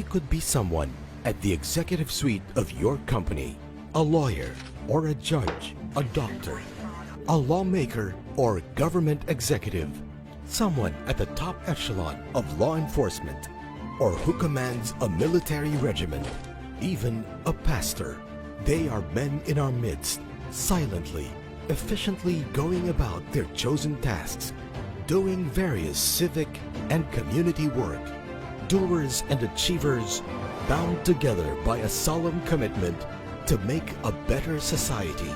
could be someone at the executive suite of your company, a lawyer or a judge, a doctor, a lawmaker or government executive, someone at the top echelon of law enforcement, or who commands a military regiment, even a pastor. They are men in our midst, silently, efficiently going about their chosen tasks, doing various civic and community work, doers and achievers bound together by a solemn commitment to make a better society.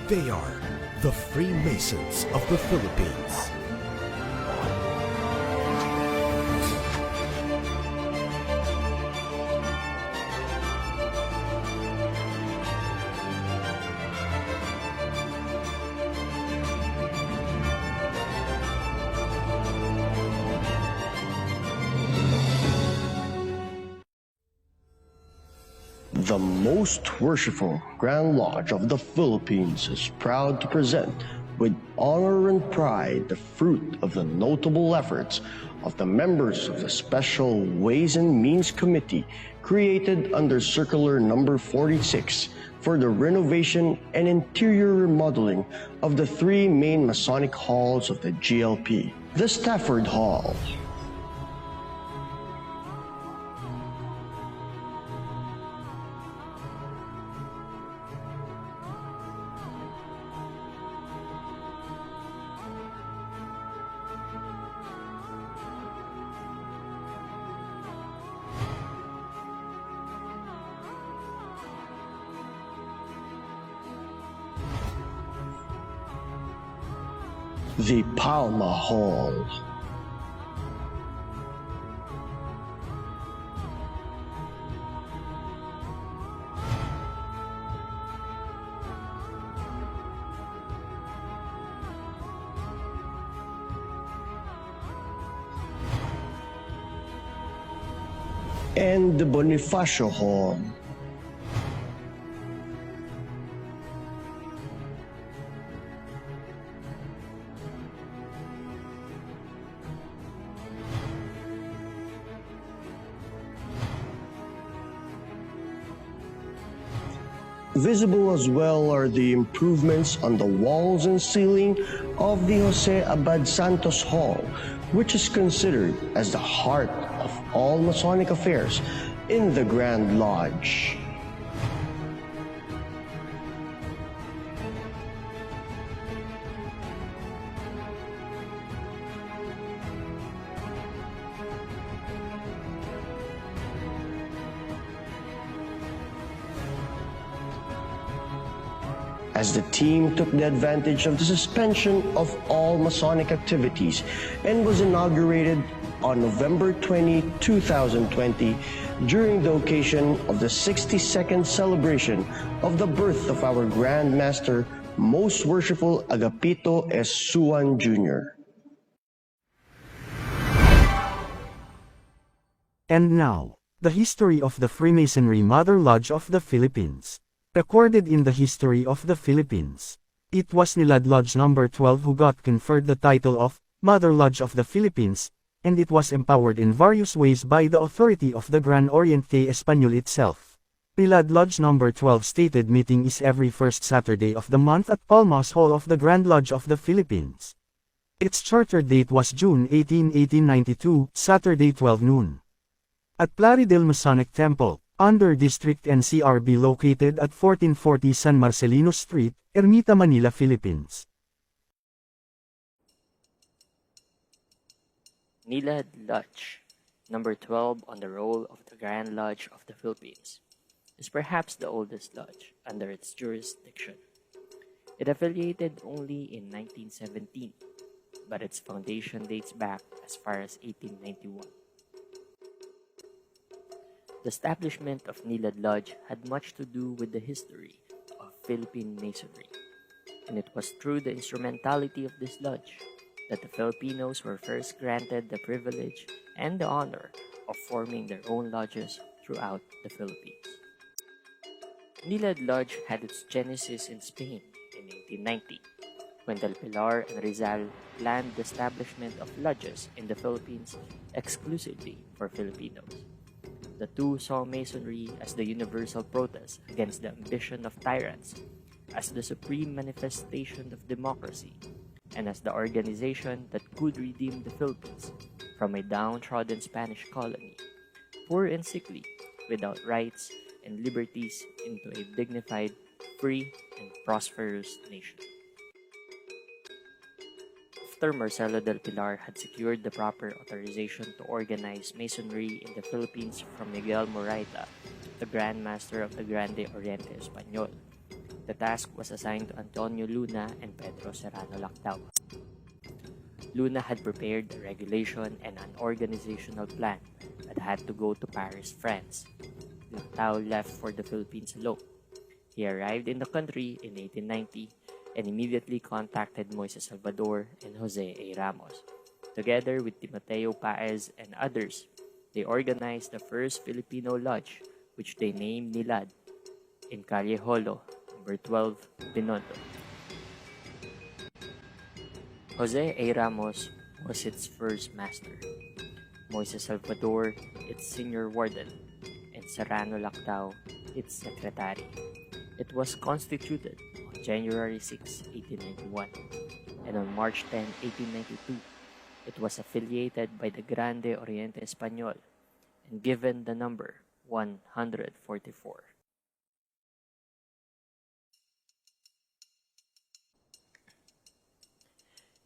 They are the Freemasons of the Philippines. The most worshipful Grand Lodge of the Philippines is proud to present with honor and pride the fruit of the notable efforts of the members of the Special Ways and Means Committee created under Circular Number 46 for the renovation and interior remodeling of the three main Masonic halls of the GLP. The Stafford Hall, the Palma Hall, and the Bonifacio Hall. Visible as well are the improvements on the walls and ceiling of the Jose Abad Santos Hall, which is considered as the heart of all Masonic affairs in the Grand Lodge. As the team took the advantage of the suspension of all Masonic activities and was inaugurated on November 20, 2020 during the occasion of the 62nd celebration of the birth of our Grand Master, Most Worshipful Agapito S. Suan Jr. And now, the history of the Freemasonry Mother Lodge of the Philippines. Recorded in the history of the Philippines. It was Nilad Lodge No. 12 who got conferred the title of Mother Lodge of the Philippines, and it was empowered in various ways by the authority of the Gran Oriente Español itself. Nilad Lodge No. 12 stated meeting is every first Saturday of the month at Palmas Hall of the Grand Lodge of the Philippines. Its charter date was June 18, 1892, Saturday 12 noon. At Plaridel Masonic Temple, under District NCRB located at 1440 San Marcelino Street, Ermita, Manila, Philippines. Nilad Lodge, number 12 on the roll of the Grand Lodge of the Philippines, is perhaps the oldest lodge under its jurisdiction. It affiliated only in 1917, but its foundation dates back as far as 1891. The establishment of Nilad Lodge had much to do with the history of Philippine Masonry, and it was through the instrumentality of this lodge that the Filipinos were first granted the privilege and the honor of forming their own lodges throughout the Philippines. Nilad Lodge had its genesis in Spain in 1890, when Del Pilar and Rizal planned the establishment of lodges in the Philippines exclusively for Filipinos. The two saw Masonry as the universal protest against the ambition of tyrants, as the supreme manifestation of democracy, and as the organization that could redeem the Philippines from a downtrodden Spanish colony, poor and sickly, without rights and liberties, into a dignified, free, and prosperous nation. After Marcelo del Pilar had secured the proper authorization to organize Masonry in the Philippines from Miguel Moraita, the Grand Master of the Grande Oriente Español, the task was assigned to Antonio Luna and Pedro Serrano Lactao. Luna had prepared a regulation and an organizational plan that had to go to Paris, France. Lactao left for the Philippines alone. He arrived in the country in 1890 and immediately contacted Moises Salvador and Jose A. Ramos. Together with Timoteo Paez and others, they organized the first Filipino lodge, which they named Nilad, in Calle Holo, number 12, Binondo. Jose A. Ramos was its first master, Moises Salvador its senior warden, and Serrano Lactao its secretary. It was constituted on January 6, 1891, and on March 10, 1892, it was affiliated by the Grande Oriente Español and given the number 144.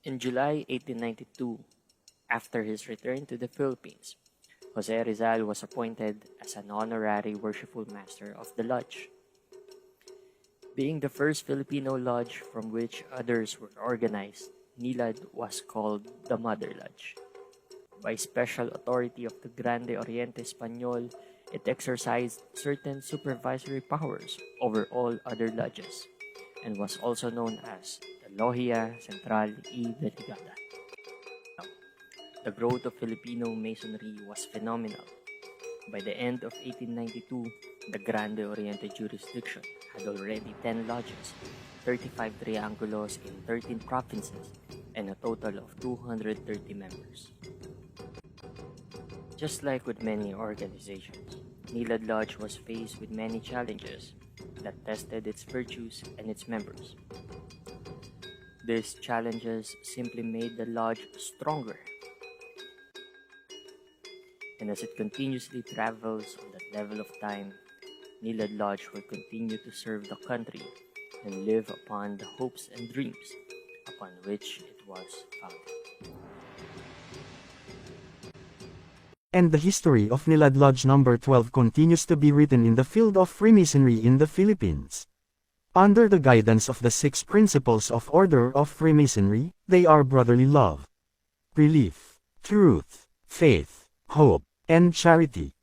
In July 1892, after his return to the Philippines, Jose Rizal was appointed as an honorary worshipful master of the lodge. Being the first Filipino lodge from which others were organized, Nilad was called the Mother Lodge. By special authority of the Grande Oriente Español, it exercised certain supervisory powers over all other lodges, and was also known as the Logia Central y Delegada. The growth of Filipino Masonry was phenomenal. By the end of 1892, the Grande Oriente jurisdiction had already 10 lodges, 35 triangulos in 13 provinces, and a total of 230 members. Just like with many organizations, Nilad Lodge was faced with many challenges that tested its virtues and its members. These challenges simply made the lodge stronger. And as it continuously travels on that level of time, Nilad Lodge will continue to serve the country and live upon the hopes and dreams upon which it was founded. And the history of Nilad Lodge number 12 continues to be written in the field of Freemasonry in the Philippines. Under the guidance of the 6 principles of Order of Freemasonry, they are brotherly love, belief, truth, faith, hope, and charity.